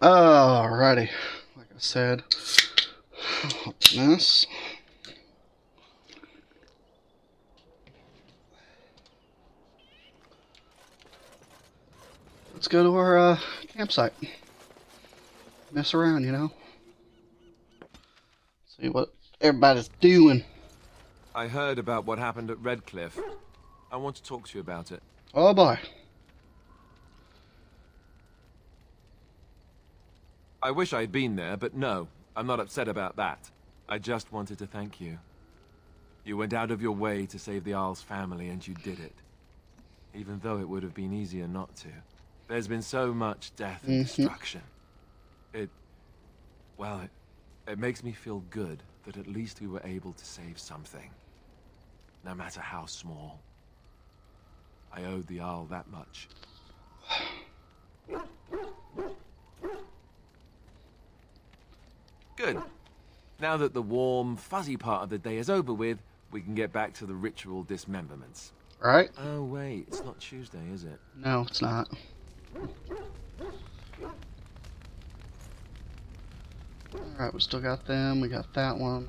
Alrighty. Like I said, open this. Let's go to our campsite. Mess around, you know. See what everybody's doing. I heard about what happened at Redcliffe. I want to talk to you about it. Oh boy. I wish I'd been there, but no, I'm not upset about that. I just wanted to thank you. You went out of your way to save the Isle's family, and you did it. Even though it would have been easier not to. There's been so much death and destruction. Well, it makes me feel good that at least we were able to save something. No matter how small. I owed the Isle that much. Good. Now that the warm, fuzzy part of the day is over with, we can get back to the ritual dismemberments. Right? Oh, wait, it's not Tuesday, is it? No, it's not. Alright, we still got them. We got that one.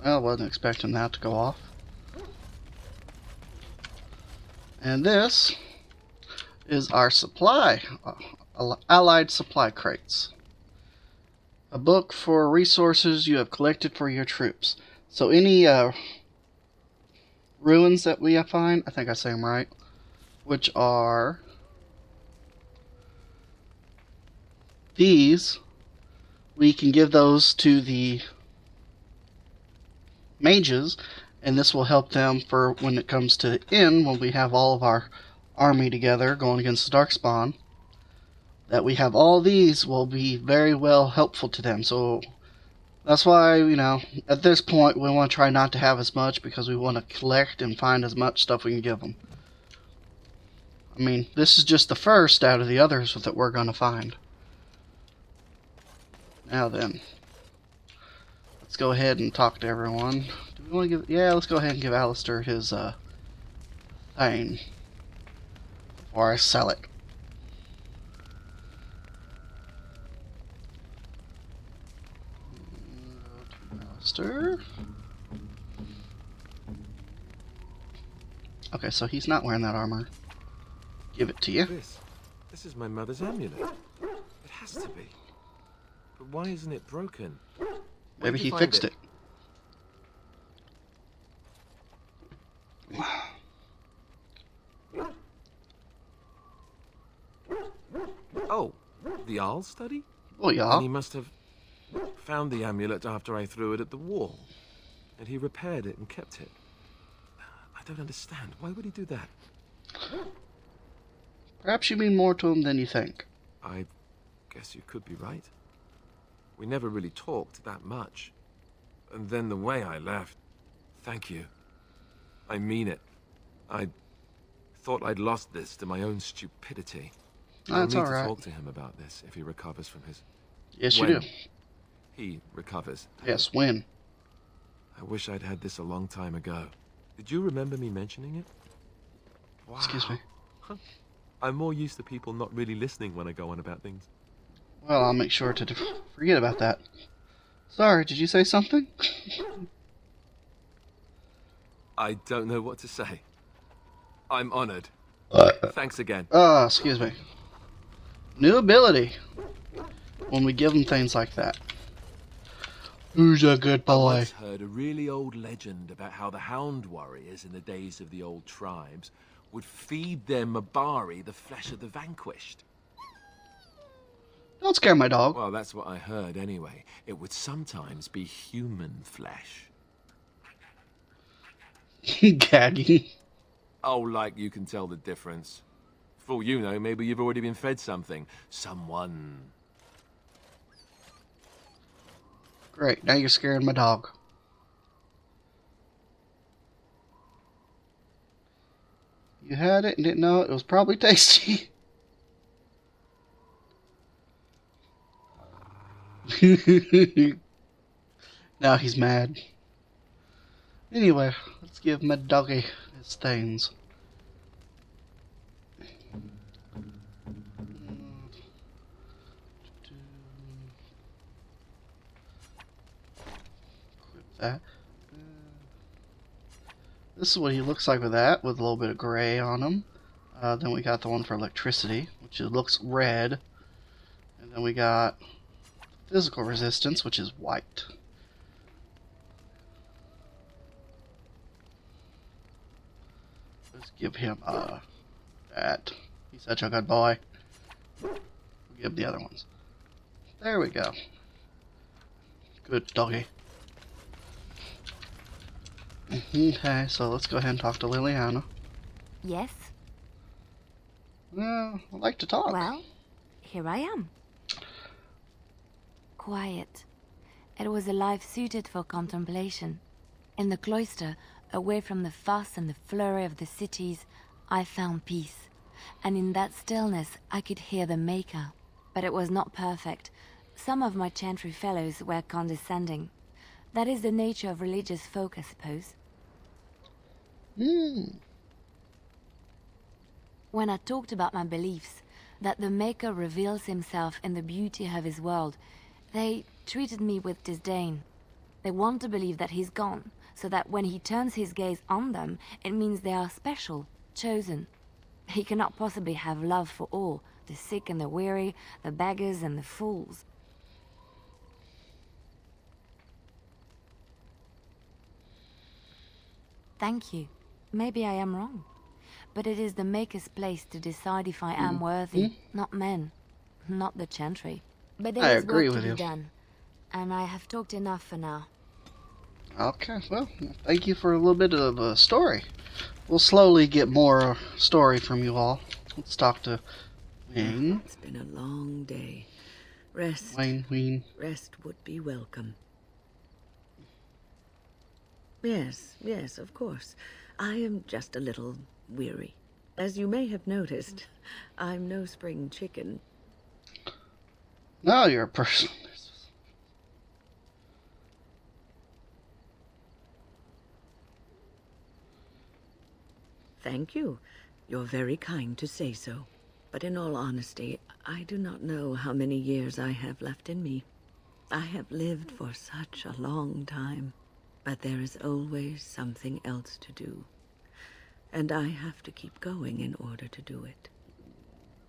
Well, I wasn't expecting that to go off. And this is our supply. Allied supply crates. A book for resources you have collected for your troops. So any ruins that we find, I think I say them right, which are these, we can give those to the mages, and this will help them for when it comes to the end, when we have all of our army together going against the Darkspawn. That we have all these will be very well helpful to them. So that's why, you know, at this point we want to try not to have as much, because we want to collect and find as much stuff we can give them. I mean, this is just the first out of the others that we're going to find. Now then, let's go ahead and talk to everyone. Do we want to give... Yeah, let's go ahead and give Alistair his thing before I sell it. Alistair. Okay, so he's not wearing that armor. Give it to you. This is my mother's amulet. It has to be. But why isn't it broken? Maybe he fixed it. Oh, the Arl study? Oh, yeah. And he must have found the amulet after I threw it at the wall. And he repaired it and kept it. I don't understand. Why would he do that? Perhaps you mean more to him than you think. I guess you could be right. We never really talked that much. And then the way I left... Thank you. I mean it. I thought I'd lost this to my own stupidity. That's all right. I'll need to talk to him about this if he recovers from his... Yes, you do. He recovers. Yes, when. I wish I'd had this a long time ago. Did you remember me mentioning it? Wow. Excuse me. I'm more used to people not really listening when I go on about things. Well, I'll make sure to forget about that. Sorry, did you say something? I don't know what to say. I'm honored. Thanks again. Excuse me. New ability. When we give them things like that. Who's a good boy? I once heard a really old legend about how the Hound warriors in the days of the old tribes would feed their Mabari the flesh of the vanquished. Don't scare my dog. Well, that's what I heard anyway. It would sometimes be human flesh. Gagging. Oh, like you can tell the difference. For all you know, maybe you've already been fed something. Someone. Great, now you're scaring my dog. You had it and didn't know it. It was probably tasty. Now he's mad. Anyway, let's give my doggy his things. that. This is what he looks like with that, with a little bit of gray on him. Then we got the one for electricity, which looks red. And then we got physical resistance, which is white. Let's give him that. He's such a good boy. We'll give the other ones. There we go. Good doggy. Okay, so let's go ahead and talk to Liliana. Yes? Well, I like to talk. Well, here I am. Quiet. It was a life suited for contemplation. In the cloister, away from the fuss and the flurry of the cities, I found peace. And in that stillness, I could hear the Maker. But it was not perfect. Some of my chantry fellows were condescending. That is the nature of religious folk, I suppose. When I talked about my beliefs, that the Maker reveals himself in the beauty of his world, they treated me with disdain. They want to believe that he's gone, so that when he turns his gaze on them, it means they are special, chosen. He cannot possibly have love for all, the sick and the weary, the beggars and the fools. Thank you. Maybe I am wrong. But it is the Maker's place to decide if I am worthy, not men, not the chantry. But there is work to be done, and I have talked enough for now. Okay, well, thank you for a little bit of a story. We'll slowly get more story from you all. Let's talk to Wayne. It's been a long day. Rest. Wayne. Rest would be welcome. Yes, of course. I am just a little weary. As you may have noticed, I'm no spring chicken. No, you're a person. Thank you. You're very kind to say so. But in all honesty, I do not know how many years I have left in me. I have lived for such a long time. But there is always something else to do. And I have to keep going in order to do it.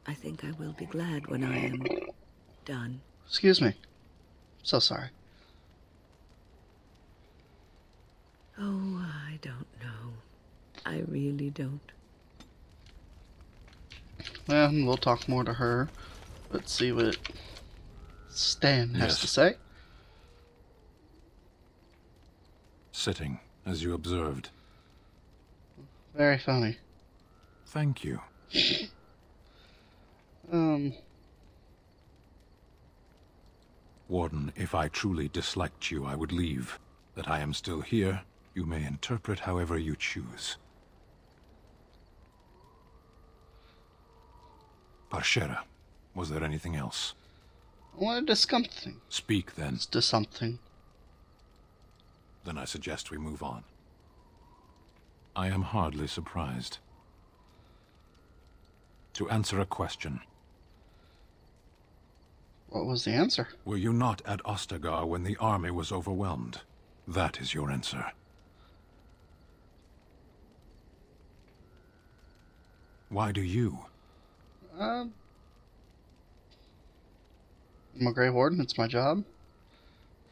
I think I will be glad when I am done. Excuse me. So sorry. Oh, I don't know. I really don't. Well, we'll talk more to her. Let's see what Stan has to say. Sitting, as you observed. Very funny. Thank you. Warden, if I truly disliked you, I would leave. That I am still here, you may interpret however you choose. Parshera, was there anything else? I wanted to something. Speak, then. To something. Then I suggest we move on. I am hardly surprised. To answer a question. What was the answer? Were you not at Ostagar when the army was overwhelmed? That is your answer. Why do you? I'm a Grey Warden, it's my job.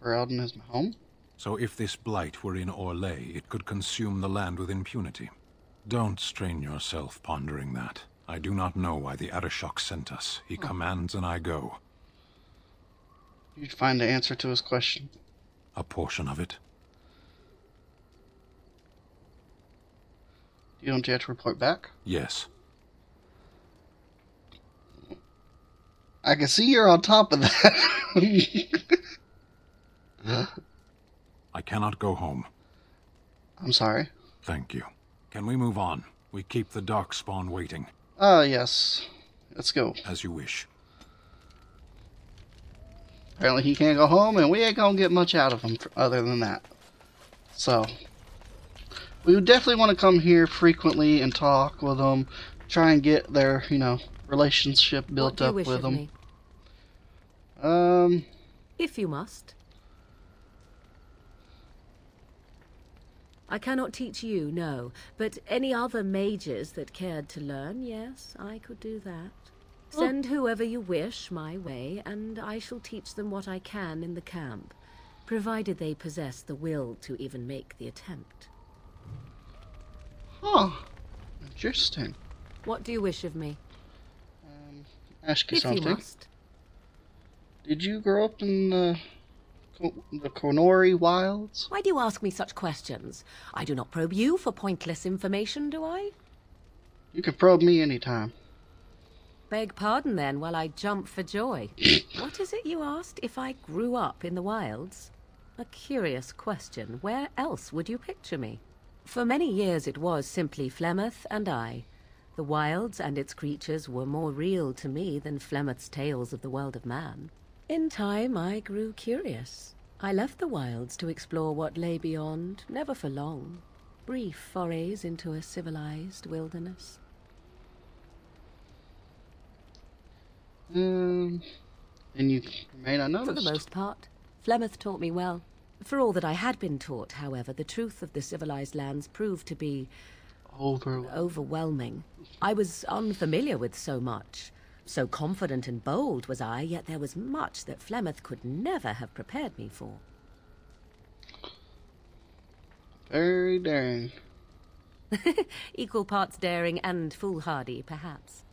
Ferelden is my home. So if this blight were in Orlais, it could consume the land with impunity. Don't strain yourself pondering that. I do not know why the Arishok sent us. He commands and I go. You'd find the answer to his question. A portion of it. You don't have to report back? Yes. I can see you're on top of that. I cannot go home. I'm sorry. Thank you. Can we move on? We keep the Darkspawn waiting. Yes. Let's go. As you wish. Apparently he can't go home, and we ain't gonna get much out of him other than that. So, we would definitely want to come here frequently and talk with them, try and get their, relationship built up with them. If you must. I cannot teach you, no, but any other mages that cared to learn, yes, I could do that. Send whoever you wish my way, and I shall teach them what I can in the camp, provided they possess the will to even make the attempt. Huh. Interesting. What do you wish of me? Ask you If you something. must. Did you grow up in the Konori wilds? Why do you ask me such questions? I do not probe you for pointless information, do I? You can probe me anytime. Beg pardon then while I jump for joy. What is it you asked? If I grew up in the wilds? A curious question. Where else would you picture me? For many years it was simply Flemeth and I. The wilds and its creatures were more real to me than Flemeth's tales of the world of man. In time I grew curious. I left the wilds to explore what lay beyond, never for long. Brief forays into a civilized wilderness. And you remain unnoticed. For the most part. Flemeth taught me well. For all that I had been taught, however, the truth of the civilized lands proved to be overwhelming. I was unfamiliar with so much. So confident and bold was I, yet there was much that Flemeth could never have prepared me for. Very daring. Equal parts daring and foolhardy, perhaps.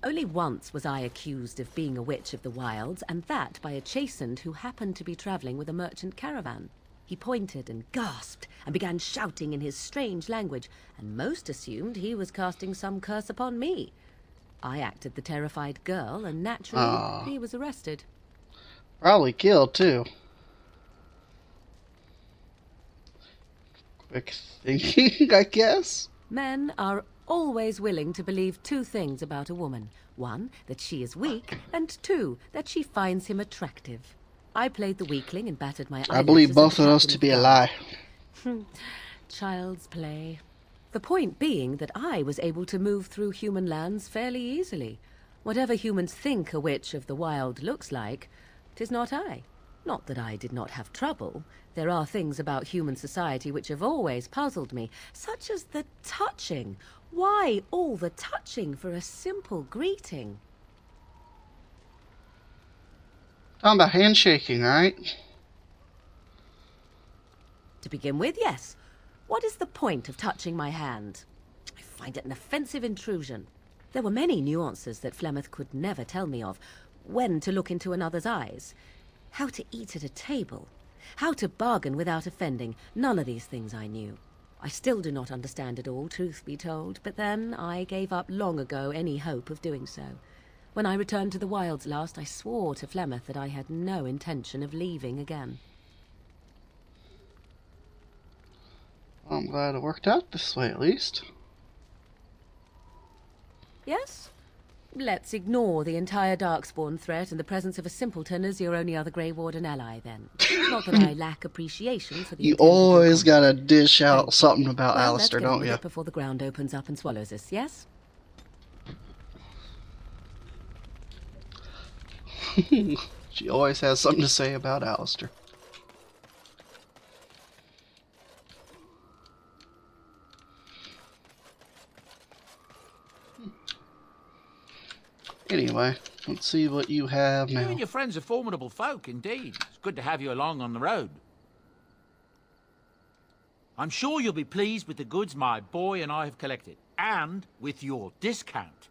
Only once was I accused of being a witch of the wilds, and that by a chastened who happened to be traveling with a merchant caravan. He pointed and gasped and began shouting in his strange language, and most assumed he was casting some curse upon me. I acted the terrified girl, and naturally, he was arrested. Probably killed, too. Quick thinking, I guess. Men are always willing to believe two things about a woman. One, that she is weak, and two, that she finds him attractive. I played the weakling and battered my eyelashes. I believe both of those to be a lie. Child's play. The point being that I was able to move through human lands fairly easily. Whatever humans think a witch of the wild looks like, 'tis not I. Not that I did not have trouble. There are things about human society which have always puzzled me, such as the touching. Why all the touching for a simple greeting? Talking about handshaking, right? To begin with, yes. What is the point of touching my hand? I find it an offensive intrusion. There were many nuances that Flemeth could never tell me of. When to look into another's eyes. How to eat at a table. How to bargain without offending. None of these things I knew. I still do not understand it all, truth be told, but then I gave up long ago any hope of doing so. When I returned to the wilds last, I swore to Flemeth that I had no intention of leaving again. I'm glad it worked out this way, at least. Yes? Let's ignore the entire Darkspawn threat and the presence of a simpleton as your only other Grey Warden ally, then. Not that I lack appreciation for the You intent of your always conduct. gotta dish out Thank something about Well, Alistair, let's get on don't with you? it before the ground opens up and swallows us, yes? She always has something to say about Alistair. Anyway, let's see what you have You now. and your friends are formidable folk, indeed. It's good to have you along on the road. I'm sure you'll be pleased with the goods my boy and I have collected, and with your discount.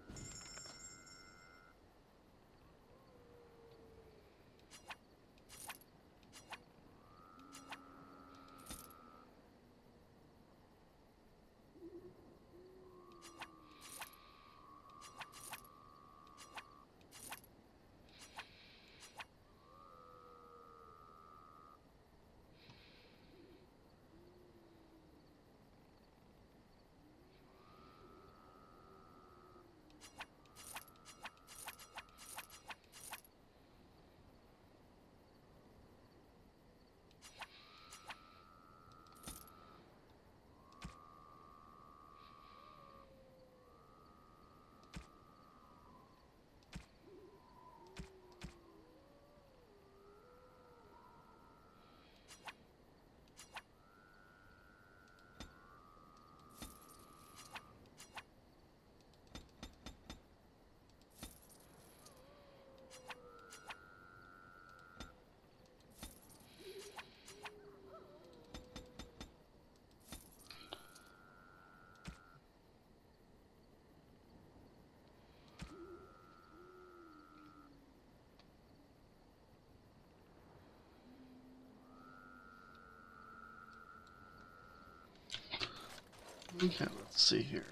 Okay, let's see here.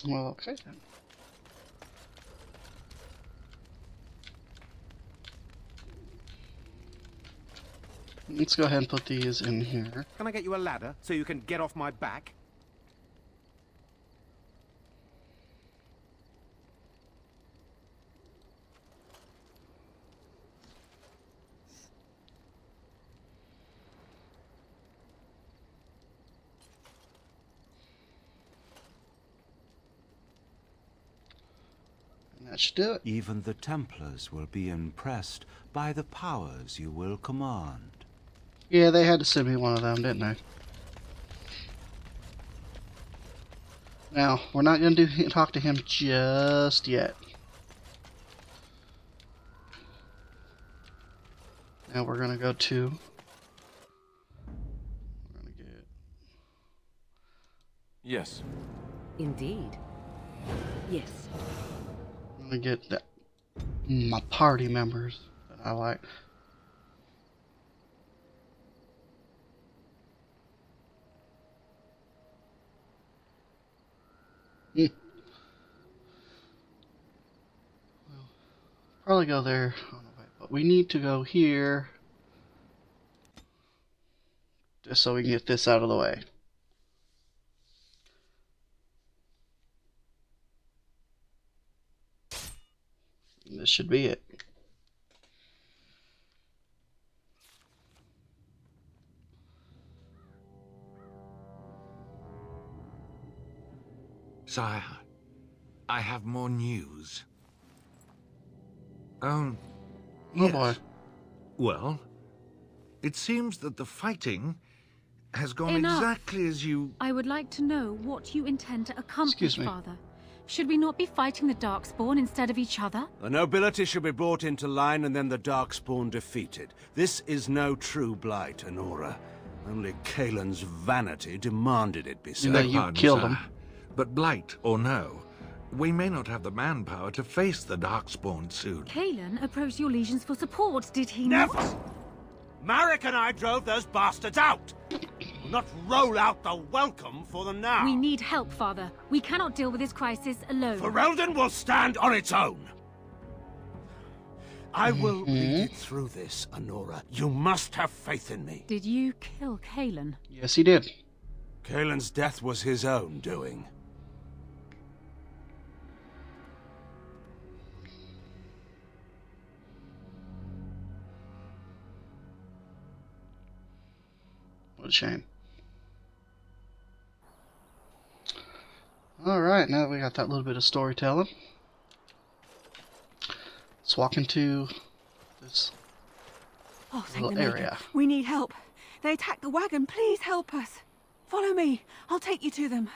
Well, okay then. Let's go ahead and put these in here. Can I get you a ladder so you can get off my back? And that should do it. Even the Templars will be impressed by the powers you will command. Yeah, they had to send me one of them, didn't they? Now, we're not going to talk to him just yet. Now we're going to go to... We're going to get... Yes. Indeed. Yes. I'm going to get that, my party members that I like. Probably go there on the way, but we need to go here just so we can get this out of the way. And this should be it. Sire, I have more news. Oh Yes. boy. Well, it seems that the fighting has gone Enough. exactly as you... I would like to know what you intend to accomplish, Excuse me. Father. Should we not be fighting the Darkspawn instead of each other? The nobility should be brought into line and then the Darkspawn defeated. This is no true blight, Honora. Only Kaelin's vanity demanded it be so. You know, you Pardon, killed sire. him. But blight or no, we may not have the manpower to face the Darkspawn soon. Kaelin approached your legions for support, did he Never! not? Marek and I drove those bastards out! We'll not roll out the welcome for them now! We need help, Father. We cannot deal with this crisis alone. Ferelden will stand on its own! I will lead it through this, Honora. You must have faith in me. Did you kill Kaelin? Yes, he did. Kaelin's death was his own doing. What a shame. Alright, now that we got that little bit of storytelling, let's walk into this Oh, thank little the Maker. area. We need help. They attacked the wagon. Please help us. Follow me. I'll take you to them.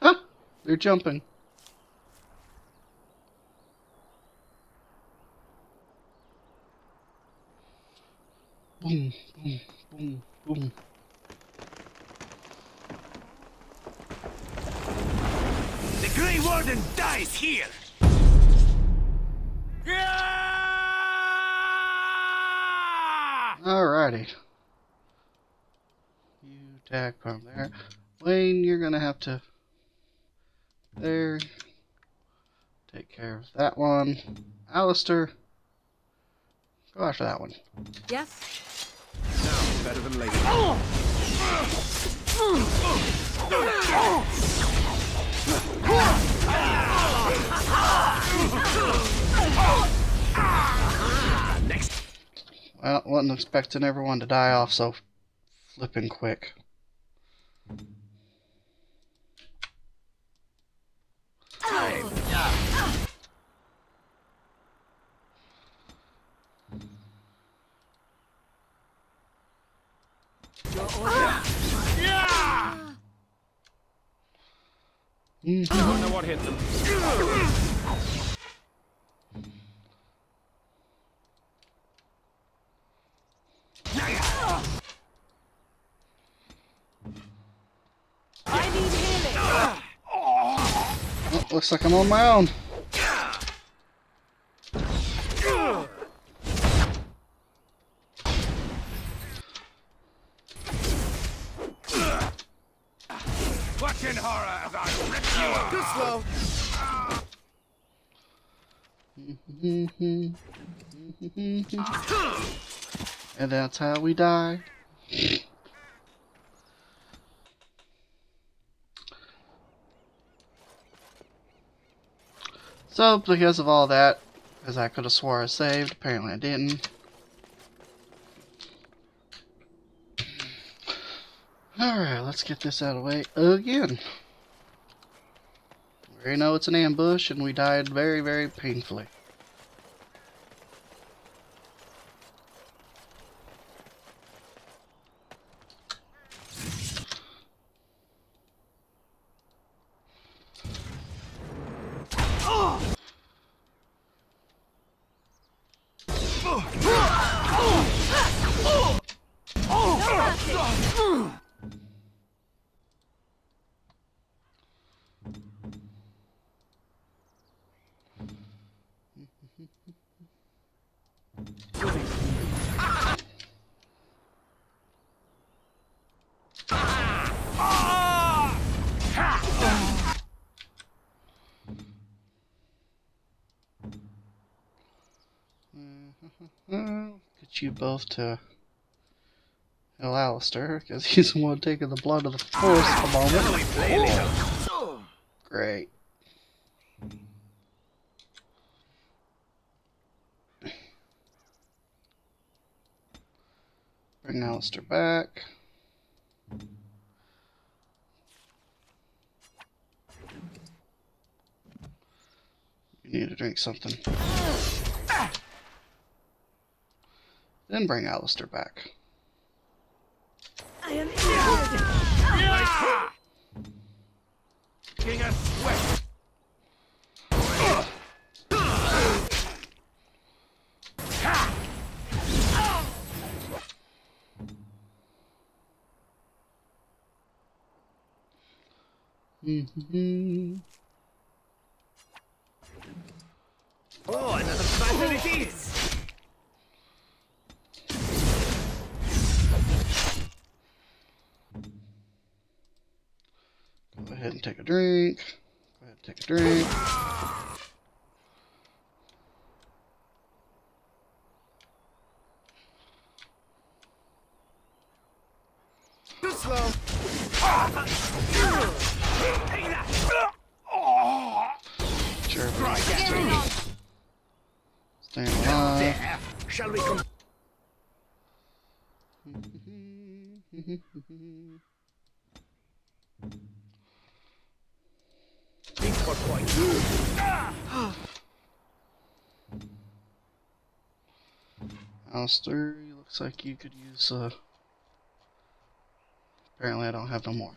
Huh! They're jumping. Boom, boom, boom, boom. The Grey Warden dies here! Alrighty. You attack from there. Wayne, you're gonna have to... There. Take care of that one. Alistair, go after that one. Yes? Now, better than later. Next. Well, wasn't expecting everyone to die off so flipping quick. I don't know what hit them. I need healing. Oh, looks like I'm on my own. Watch in horror as I rip you up. Too slow. And that's how we die. So, because of all that, because I could have swore I saved, apparently I didn't. Alright, let's get this out of the way again. We already know it's an ambush, and we died very, very painfully. Get you both to heal Alistair, because he's the one taking the blood of the force at the moment. Great. Bring Alistair back. You need to drink something. Then bring Alistair back. I am injured. King of Sweat. Oh, another battle it is. Go ahead and take a drink. Go ahead and take a drink. Too slow. Sure. Stay alive. Shall we come? Things got quite good. Alistair, you looks like you could use apparently I don't have no more.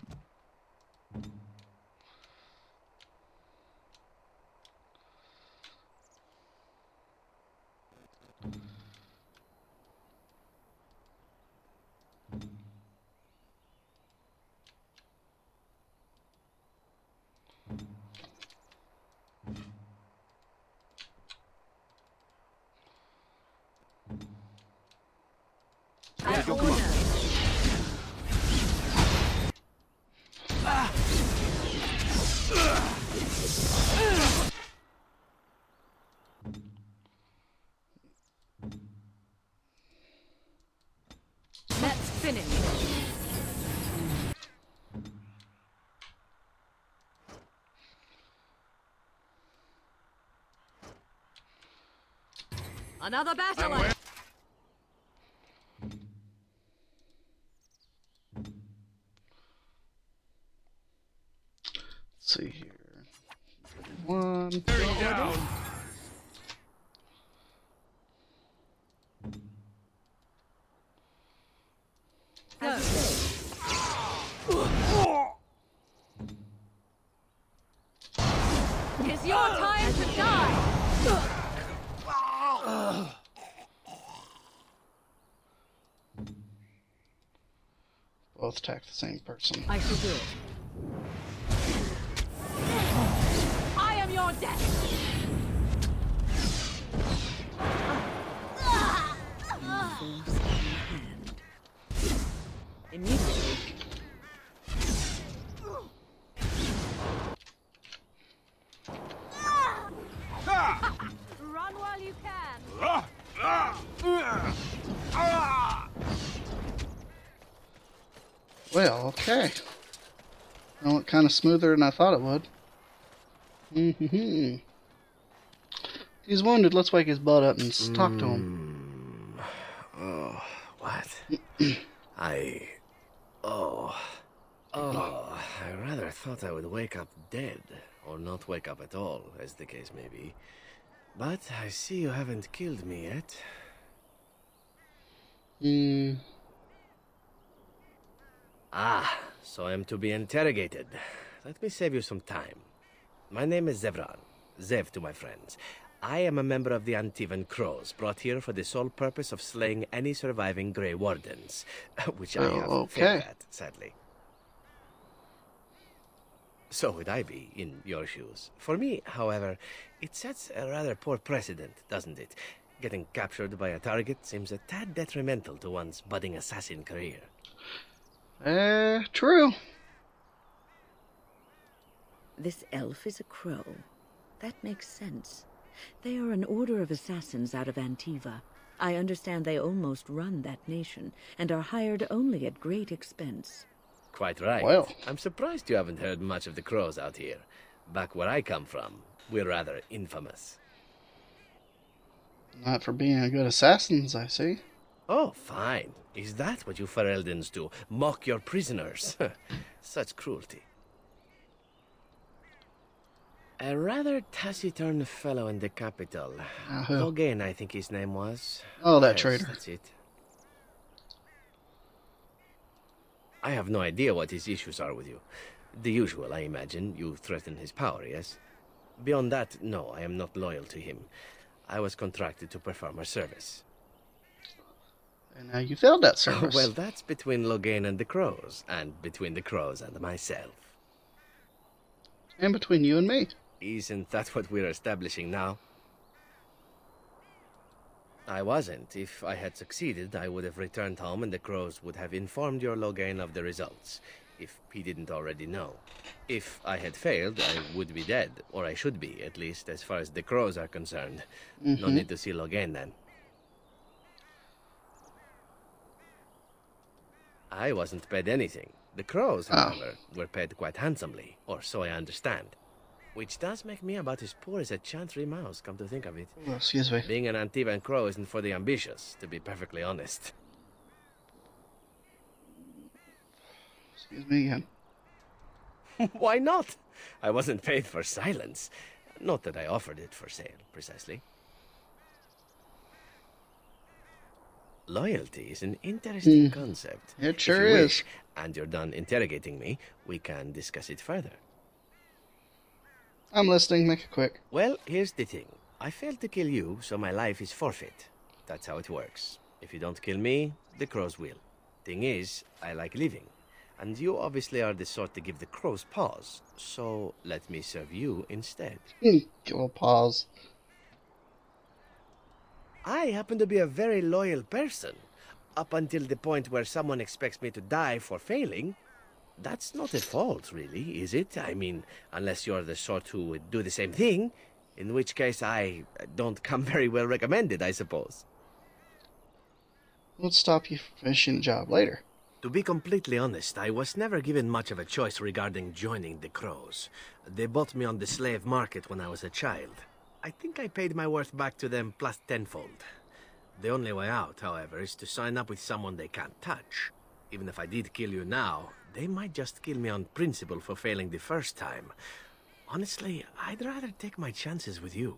Let's finish. Another battle. Let's see here. One. Down. Go. It's your time to die! Both attack the same person. I shall do it. I am your death! Immediately. Run while you can! Well, okay. That went kind of smoother than I thought it would. He's wounded. Let's wake his butt up and talk to him. Oh, what? I rather thought I would wake up dead, or not wake up at all, as the case may be. But I see you haven't killed me yet. Ah, so I'm to be interrogated. Let me save you some time. My name is Zevran. Zev to my friends. I am a member of the Antivan Crows, brought here for the sole purpose of slaying any surviving Grey Wardens, which I have failed at, sadly. So would I be in your shoes. For me, however, it sets a rather poor precedent, doesn't it? Getting captured by a target seems a tad detrimental to one's budding assassin career. True. This elf is a crow. That makes sense. They are an order of assassins out of Antiva. I understand they almost run that nation, and are hired only at great expense. Quite right. Well. I'm surprised you haven't heard much of the Crows out here. Back where I come from, we're rather infamous. Not for being a good assassins, I see. Oh, fine. Is that what you Fereldans do? Mock your prisoners? Such cruelty. A rather taciturn fellow in the capital. Logan, I think his name was. Oh, that Yes, traitor. That's it. I have no idea what his issues are with you. The usual, I imagine. You threaten his power, yes? Beyond that, no, I am not loyal to him. I was contracted to perform a service. And now you failed that service. Well, that's between Logan and the Crows, and between the Crows and myself. And between you and me. Isn't that what we're establishing now? I wasn't. If I had succeeded, I would have returned home and the Crows would have informed your Logan of the results, if he didn't already know. If I had failed, I would be dead, or I should be, at least, as far as the Crows are concerned. No need to see Logan, then. I wasn't paid anything. The Crows, however, were paid quite handsomely, or so I understand. Which does make me about as poor as a Chantry mouse, come to think of it. Oh, excuse me. Being an Antivan Crow isn't for the ambitious, to be perfectly honest. Excuse me again. Why not? I wasn't paid for silence. Not that I offered it for sale, precisely. Loyalty is an interesting concept. It sure if you is. wish, and you're done interrogating me, we can discuss it further. I'm listening. Make it quick. Well, here's the thing. I failed to kill you, so my life is forfeit. That's how it works. If you don't kill me, the Crows will. Thing is, I like living. And you obviously are the sort to give the Crows pause. So let me serve you instead. Go pause. I happen to be a very loyal person. Up until the point where someone expects me to die for failing. That's not a fault, really, is it? I mean, unless you're the sort who would do the same thing, in which case I don't come very well recommended, I suppose. Let's stop you from finishing the job later. To be completely honest, I was never given much of a choice regarding joining the Crows. They bought me on the slave market when I was a child. I think I paid my worth back to them plus tenfold. The only way out, however, is to sign up with someone they can't touch. Even if I did kill you now, they might just kill me on principle for failing the first time. Honestly, I'd rather take my chances with you.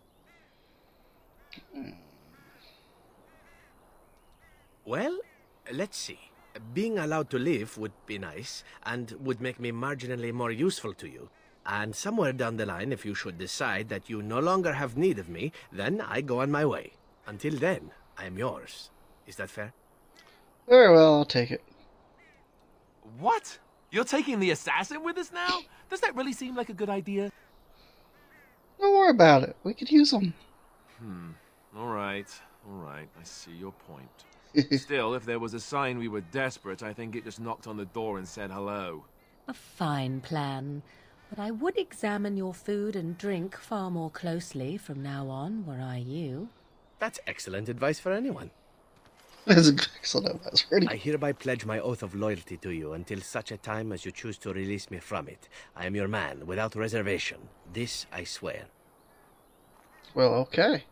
Well, let's see. Being allowed to live would be nice, and would make me marginally more useful to you. And somewhere down the line, if you should decide that you no longer have need of me, then I go on my way. Until then, I am yours. Is that fair? Very well, I'll take it. What? You're taking the assassin with us now? Does that really seem like a good idea? Don't worry about it. We could use them. Alright. I see your point. Still, if there was a sign we were desperate, I think it just knocked on the door and said hello. A fine plan. But I would examine your food and drink far more closely from now on, were I you. That's excellent advice for anyone. That's excellent advice for anyone. I hereby pledge my oath of loyalty to you until such a time as you choose to release me from it. I am your man, without reservation. This I swear. Well, okay.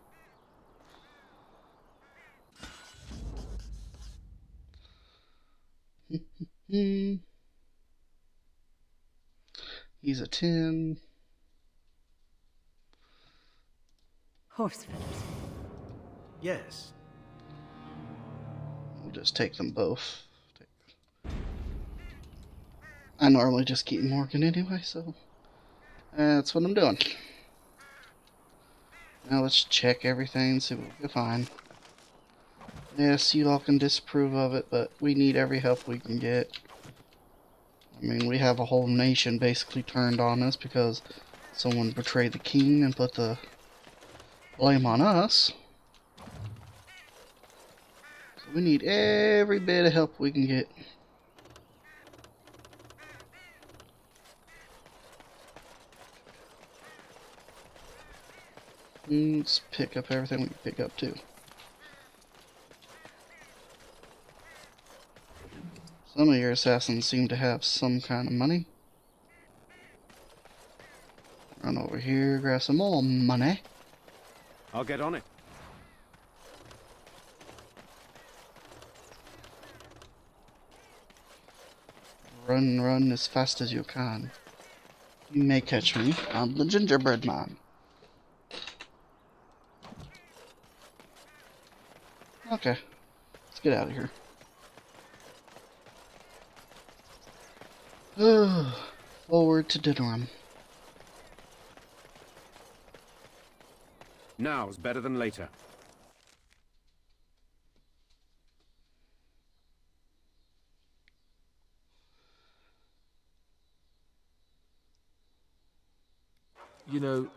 He's a 10. Horse feathers. Yes. We'll just take them both. I normally just keep Morgan anyway, so that's what I'm doing. Now let's check everything and see what we can find. Yes, you all can disapprove of it, but we need every help we can get. I mean, we have a whole nation basically turned on us because someone betrayed the king and put the blame on us. So we need every bit of help we can get. Let's pick up everything we can pick up too. Some of your assassins seem to have some kind of money. Run over here, grab some more money. I'll get on it. Run as fast as you can. You may catch me. I'm the gingerbread man. Okay, let's get out of here. Forward to Dinnerham. Now's better than later. You know,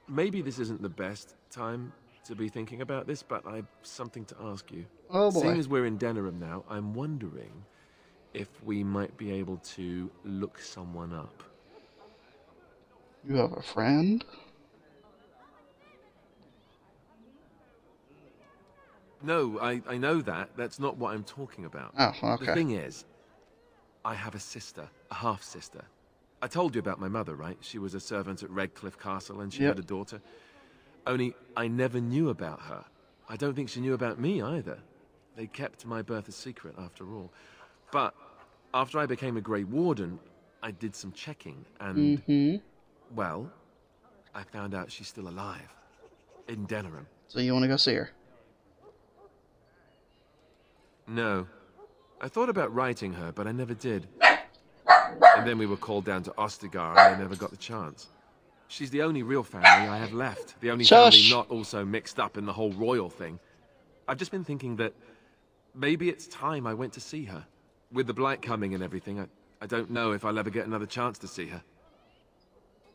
maybe this isn't the best time to be thinking about this, but I've something to ask you. Oh boy. Seeing as we're in Dennerham now, I'm wondering if we might be able to look someone up. You have a friend? No, I know that. That's not what I'm talking about. Oh, okay. The thing is, I have a sister, a half-sister. I told you about my mother, right? She was a servant at Redcliffe Castle and she had a daughter. Only, I never knew about her. I don't think she knew about me either. They kept my birth a secret after all. But after I became a Grey Warden, I did some checking and, well, I found out she's still alive. In Dennerham. So you want to go see her? No. I thought about writing her, but I never did. And then we were called down to Ostagar, and I never got the chance. She's the only real family I have left. The only family not also mixed up in the whole royal thing. I've just been thinking that maybe it's time I went to see her. With the blight coming and everything, I don't know if I'll ever get another chance to see her.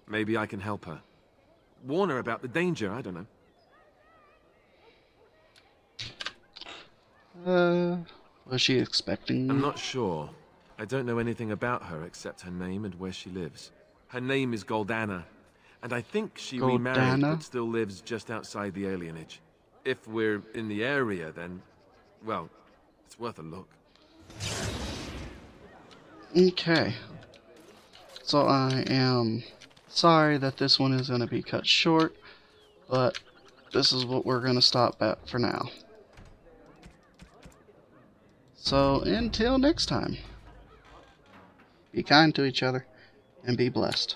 Maybe I can help her. Warn her about the danger, I don't know. Was she expecting me? I'm not sure. I don't know anything about her except her name and where she lives. Her name is Goldana, and I think she remarried but still lives just outside the alienage. If we're in the area, then, well, it's worth a look. Okay. So I am sorry that this one is going to be cut short, but this is what we're going to stop at for now. So until next time, be kind to each other and be blessed.